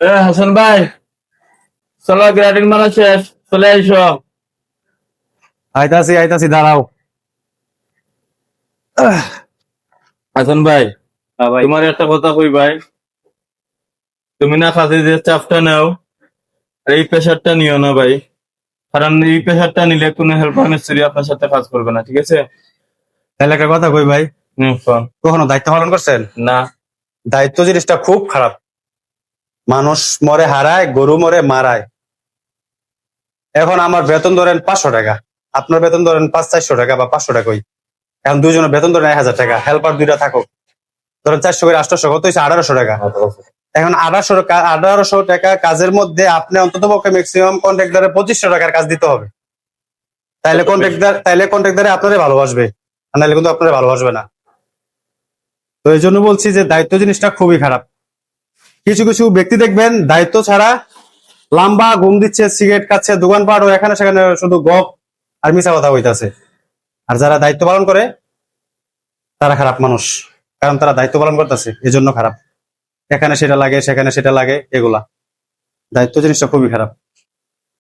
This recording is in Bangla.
হাসান ভাই, চলো গ্রেডিং মারা শেষ, চলে আইসো। আইতাছি আইতাছি, দাঁড়াও। হাসান ভাই, ভাই, তোমার একটা কথা কই ভাই, তুমি না কাজে যে চাপটা নাও, আর এই প্রেশারটা নিও না ভাই। কারণ এই প্রেশারটা নিলে কোনো হেল্পার মিস্ত্রি আপনার সাথে কাজ করবে না, ঠিক আছে? তাহলে একটা কথা কই ভাই, ফোন। কখনো দায়িত্ব পালন করছেন? না। দায়িত্ব জিনিসটা খুব খারাপ। মানুষ মরে হারায়, গরু মরে মারায়। এখন আমার বেতন ধরেন 500 টাকা, আপনার বেতন ধরেন 400 টাকা বা 500 টাকাই। এখন দুইজনের বেতন ধরেন 1000 টাকা, হেল্পার দুইটা থাকুক, ধরেন 400 করে 800, কত হয়েছে? 1800 টাকা। এখন 1800 টাকা কাজের মধ্যে আপনি অন্তত পক্ষে ম্যাক্সিমাম কন্ট্রাক্টরে 2500 টাকার কাজ দিতে হবে। তাইলে কন্ট্রাক্টরে আপনারে ভালোবাসবে, আর নাহলে কিন্তু আপনারা ভালোবাসবে না। তো এই জন্য বলছি যে দায়িত্ব জিনিসটা খুবই খারাপ। কিছু কিছু ব্যক্তি দেখবেন দায়িত্ব ছাড়া লম্বা ঘুম দিচ্ছে, সিগারেট খাচ্ছে, দোকানপাট ও এখানে সেখানে শুধু গপ আর মিছা কথা হইতাছে। আর যারা দায়িত্ব পালন করে তারা খারাপ মানুষ, কারণ তারা দায়িত্ব পালন করতেছে, এজন্য খারাপ। এখানে সেটা লাগে, সেখানে সেটা লাগে, এগুলা দায়িত্ব জিনিসটা খুবই খারাপ।